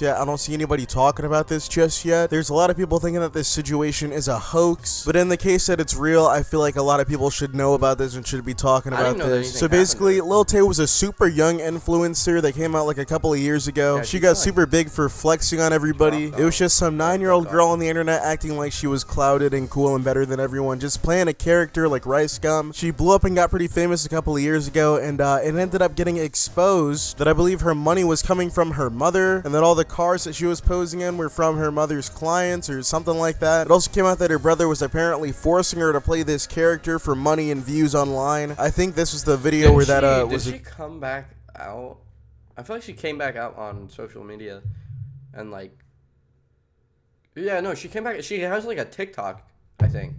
Yeah, I don't see anybody talking about this just yet. There's a lot of people thinking that this situation is a hoax, but in the case that it's real, I feel like a lot of people should know about this and should be talking about this. So basically, Lil Tay was a super young influencer that came out like a couple of years ago. Yeah, she got super big for flexing on everybody. It was just some 9-year-old girl on the internet acting like she was clouded and cool and better than everyone, just playing a character like Rice Gum. She blew up and got pretty famous a couple of years ago, and it ended up getting exposed that I believe her money was coming from her mother, and that all the cars that she was posing in were from her mother's clients or something like that. It also came out that her brother was apparently forcing her to play this character for money and views online. I think this was the video where that was. Did she come back out? I feel like she came back out on social media, and like, yeah, no, she came back. She has like a TikTok, I think.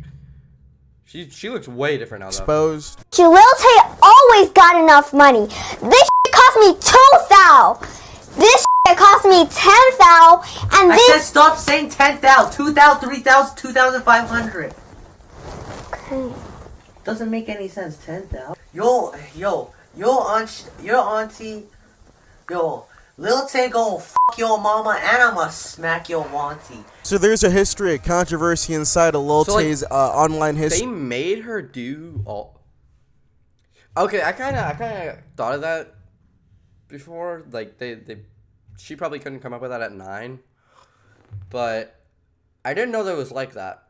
She looks way different now, though. Exposed. Lil Tay always got enough money. This cost me 2,000. This cost me 10,000, and I said stop saying 10,000, 2,000, 3,000, 2,500. Okay. Doesn't make any sense. 10,000. Your auntie, Lil Tay gonna fuck your mama, and I'ma smack your auntie. So there's a history of controversy inside of Lil Tay's online history. They made her do all. Okay, I kind of thought of that before. Like she probably couldn't come up with that at 9, but I didn't know that it was like that.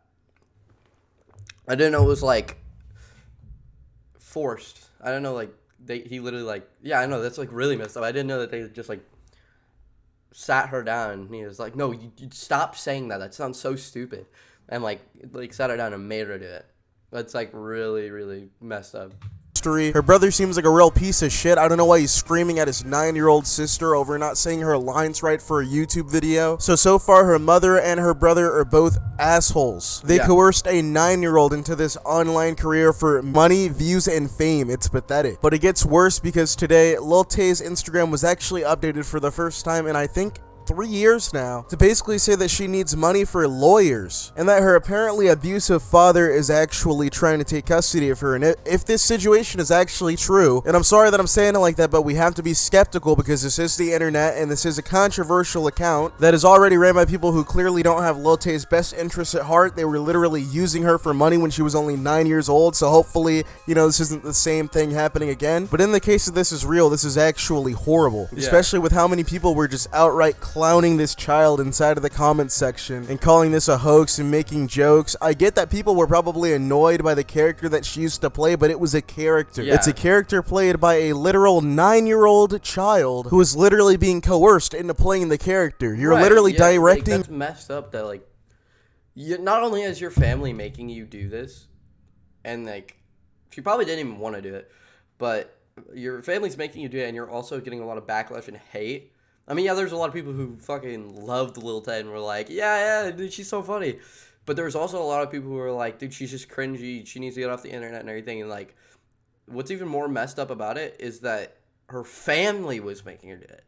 I didn't know it was like forced. I didn't know like he literally like, yeah, I know that's like really messed up. I didn't know that they just like sat her down and he was like, no, you stop saying that. That sounds so stupid, and like sat her down and made her do it. That's like really, really messed up. Her brother seems like a real piece of shit. I don't know why he's screaming at his 9-year-old sister over not saying her lines right for a YouTube video. So far, her mother and her brother are both assholes. They coerced a 9-year-old into this online career for money, views, and fame. It's pathetic. But it gets worse because today, Lil Tay's Instagram was actually updated for the first time in, I think, 3 years now, to basically say that she needs money for lawyers and that her apparently abusive father is actually trying to take custody of her. And if this situation is actually true, and I'm sorry that I'm saying it like that, but we have to be skeptical because this is the internet and this is a controversial account that is already ran by people who clearly don't have Lil Tay's best interests at heart. They were literally using her for money when she was only 9 years old, so hopefully, this isn't the same thing happening again. But in the case of this is real, this is actually horrible, especially with how many people were just outright clowning this child inside of the comments section and calling this a hoax and making jokes. I get that people were probably annoyed by the character that she used to play, but it was a character. It's a character played by a literal 9-year-old child who is literally being coerced into playing the character. You're literally directing. Like, that's messed up that like, not only is your family making you do this, and like, she probably didn't even want to do it, but your family's making you do it, and you're also getting a lot of backlash and hate. I mean, yeah, there's a lot of people who fucking loved Lil Tay and were like, yeah, dude, she's so funny. But there's also a lot of people who are like, dude, she's just cringy. She needs to get off the internet and everything. And, like, what's even more messed up about it is that her family was making her do it.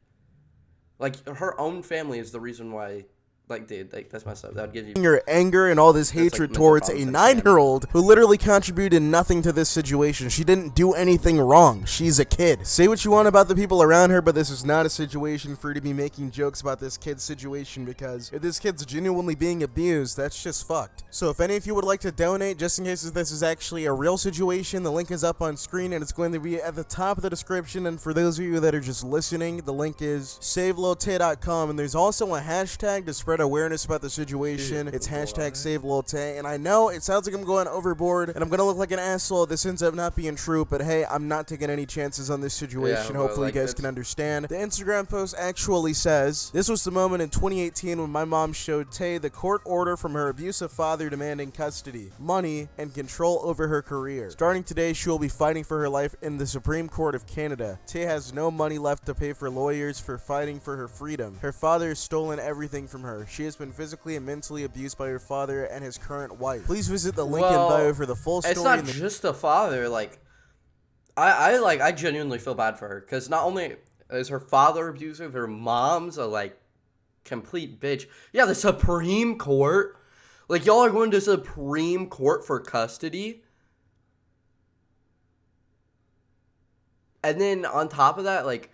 Like, her own family is the reason why. Like, dude, like, that's messed up. That would give you your anger and all this hatred towards a 9-year-old who literally contributed nothing to this situation. She didn't do anything wrong. She's a kid. Say what you want about the people around her, but this is not a situation for you to be making jokes about this kid's situation, because if this kid's genuinely being abused, that's just fucked. So if any of you would like to donate, just in case this is actually a real situation, the link is up on screen and it's going to be at the top of the description. And for those of you that are just listening, the link is saveliltay.com, and there's also a hashtag to spread awareness about the situation. It's hashtag Save Lil Tay. And I know it sounds like I'm going overboard and I'm gonna look like an asshole if this ends up not being true, but hey, I'm not taking any chances on this situation. Hopefully you guys can understand. The Instagram post actually says, "This was the moment in 2018 when my mom showed Tay the court order from her abusive father demanding custody, money, and control over her career. Starting today, she will be fighting for her life in the Supreme Court of Canada. Tay has no money left to pay for lawyers for fighting for her freedom. Her father has stolen everything from her. She has been physically and mentally abused by her father and his current wife." Please visit the link in bio for the full story. It's not just the father. Like, I genuinely feel bad for her, because not only is her father abusive, her mom's a like complete bitch. Yeah, the Supreme Court. Like, y'all are going to Supreme Court for custody. And then on top of that, like,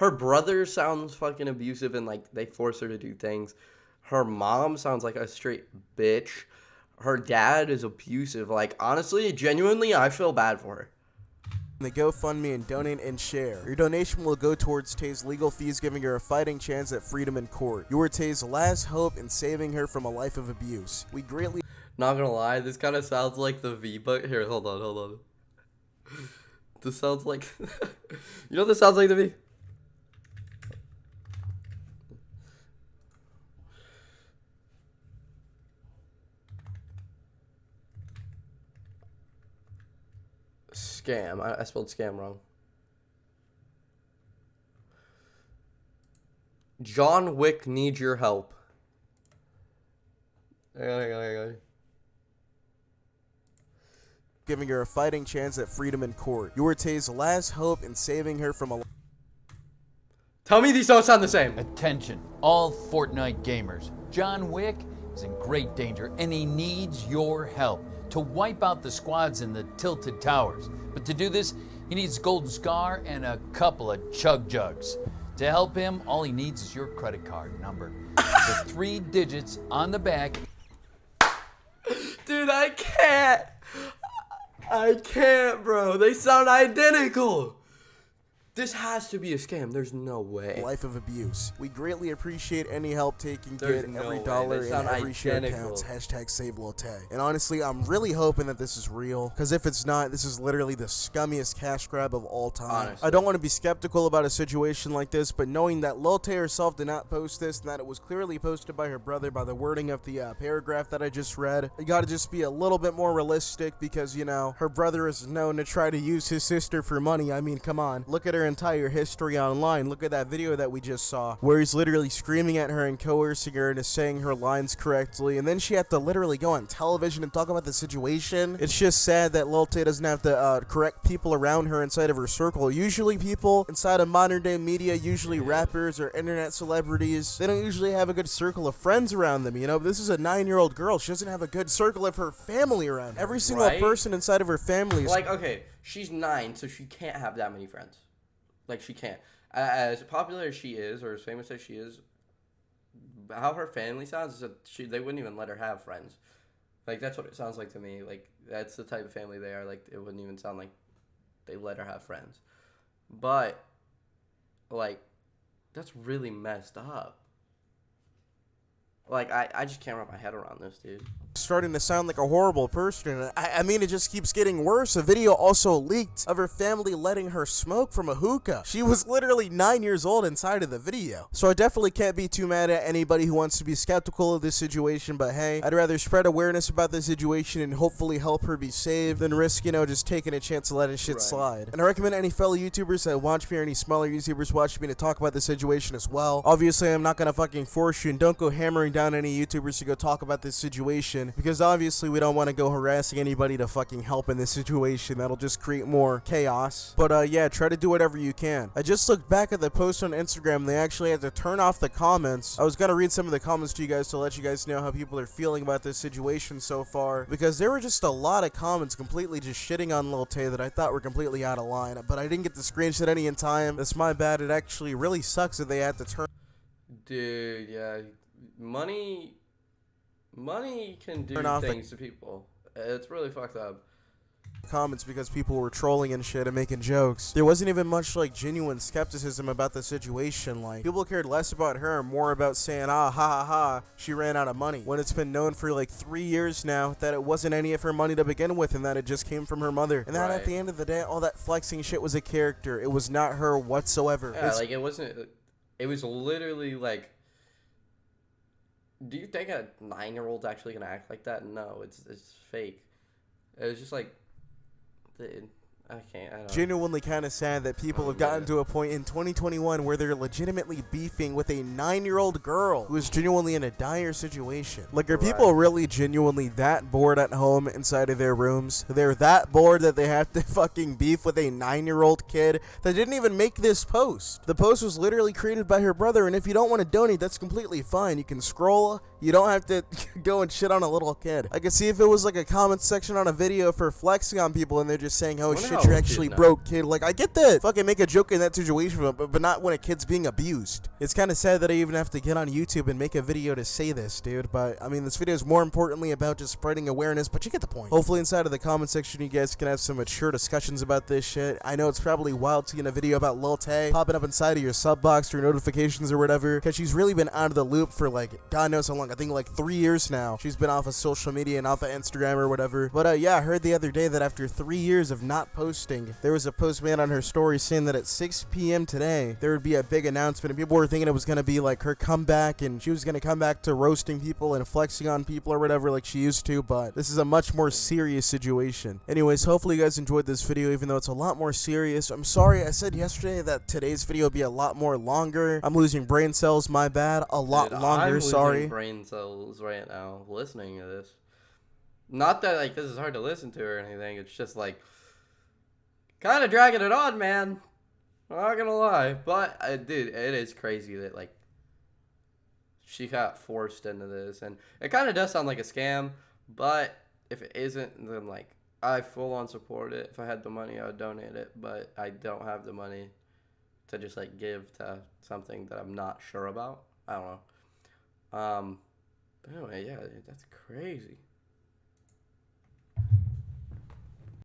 Her brother sounds fucking abusive and like they force her to do things. Her mom sounds like a straight bitch. Her dad is abusive. Like, honestly, genuinely, I feel bad for her. The GoFundMe and donate and share. Your donation will go towards Tay's legal fees, giving her a fighting chance at freedom in court. You are Tay's last hope in saving her from a life of abuse. We greatly... Not gonna lie, this kind of sounds like the V-Buck. Here, hold on. This sounds like... You know what this sounds like to me? Scam. I spelled scam wrong. John Wick needs your help. Giving her a fighting chance at freedom in court. You are Tay's last hope in saving her from a... Tell me these don't sound the same. Attention, all Fortnite gamers. John Wick is in great danger and he needs your help to wipe out the squads in the Tilted Towers. But to do this, he needs Golden Scar and a couple of Chug Jugs. To help him, all he needs is your credit card number. The 3 digits on the back. Dude, I can't, bro. They sound identical. This has to be a scam. There's no way. Life of abuse. We greatly appreciate any help Tay can There's get. no Every way. dollar They and sound every share identical. counts. Hashtag save Lil Tay. And honestly, I'm really hoping that this is real. Because if it's not, this is literally the scummiest cash grab of all time. Honestly. I don't want to be skeptical about a situation like this, but knowing that Lil Tay herself did not post this, and that it was clearly posted by her brother by the wording of the paragraph that I just read, you gotta just be a little bit more realistic because, you know, her brother is known to try to use his sister for money. I mean, come on. Look at her entire history online. Look at that video that we just saw where he's literally screaming at her and coercing her into saying her lines correctly, and then she had to literally go on television and talk about the situation. It's just sad that Lil Tay doesn't have to correct people around her inside of her circle. Usually people inside of modern day media, usually rappers or internet celebrities, they don't usually have a good circle of friends around them, you know. This is a 9-year-old girl. She doesn't have a good circle of her family around her. Every single Right? person inside of her family is Like, okay, she's 9, so she can't have that many friends. Like, she can't. As popular as she is, or as famous as she is, how her family sounds is that they wouldn't even let her have friends. Like, that's what it sounds like to me. Like, that's the type of family they are. Like, it wouldn't even sound like they let her have friends. But, like, that's really messed up. Like, I just can't wrap my head around this, dude. starting to sound like a horrible person. And I mean, it just keeps getting worse. A video also leaked of her family letting her smoke from a hookah. She was literally 9 years old inside of the video. So I definitely can't be too mad at anybody who wants to be skeptical of this situation, but hey, I'd rather spread awareness about this situation and hopefully help her be saved than risk, you know, just taking a chance to letting shit slide. And I recommend any fellow YouTubers that watch me or any smaller YouTubers watch me to talk about this situation as well. Obviously, I'm not gonna fucking force you, and don't go hammering down any YouTubers to go talk about this situation, because obviously we don't want to go harassing anybody to fucking help in this situation. That'll just create more chaos. But yeah, try to do whatever you can. I just looked back at the post on Instagram. They actually had to turn off the comments. I was gonna read some of the comments to you guys to let you guys know how people are feeling about this situation so far, because there were just a lot of comments completely just shitting on Lil Tay that I thought were completely out of line, but I didn't get the screenshot any in time. That's my bad. It actually really sucks that they had to turn Dude, yeah, money can do Turn off things to people. It's really fucked up. comments because people were trolling and shit and making jokes. There wasn't even much like genuine skepticism about the situation. Like, people cared less about her and more about saying, ah, ha ha ha, she ran out of money, when it's been known for like 3 years now that it wasn't any of her money to begin with and that it just came from her mother, and that at the end of the day, all that flexing shit was a character. It was not her whatsoever. Yeah, like, it wasn't, it was literally like, do you think a 9-year-old's actually gonna act like that? No, it's fake. It was just like, I don't know. Genuinely kind of sad that people have gotten to a point in 2021 where they're legitimately beefing with a 9-year-old girl who is genuinely in a dire situation. Like, are people really genuinely that bored at home inside of their rooms? They're that bored that they have to fucking beef with a 9-year-old kid that didn't even make this post. The post was literally created by her brother, and if you don't want to donate, that's completely fine. You can scroll. You don't have to go and shit on a little kid. I could see if it was like a comment section on a video for flexing on people and they're just saying, oh shit, you're she actually did not. broke, kid. Like, I get that. Fucking make a joke in that situation, but not when a kid's being abused. It's kind of sad that I even have to get on YouTube and make a video to say this, dude. But, I mean, this video is more importantly about just spreading awareness, but you get the point. Hopefully inside of the comment section, you guys can have some mature discussions about this shit. I know it's probably wild seeing a video about Lil Tay popping up inside of your sub box or notifications or whatever, because she's really been out of the loop for, like, God knows how long. I think, like, 3 years now. She's been off of social media and off of Instagram or whatever. But, yeah, I heard the other day that after 3 years of not posting, there was a post made on her story saying that at 6 p.m. today, there would be a big announcement, and people were thinking it was going to be, like, her comeback, and she was going to come back to roasting people and flexing on people or whatever like she used to, but this is a much more serious situation. Anyways, hopefully you guys enjoyed this video, even though it's a lot more serious. I'm sorry, I said yesterday that today's video would be a lot more longer. I'm losing brain cells, my bad. A lot Dude, longer, I'm sorry. losing brain cells right now listening to this. Not that, like, this is hard to listen to or anything. It's just, like, kind of dragging it on, man. I'm not gonna lie. But, dude, it is crazy that, like, she got forced into this. And it kind of does sound like a scam. But if it isn't, then, like, I full on support it. If I had the money, I would donate it. But I don't have the money to just, like, give to something that I'm not sure about. I don't know. But anyway, yeah, dude, that's crazy.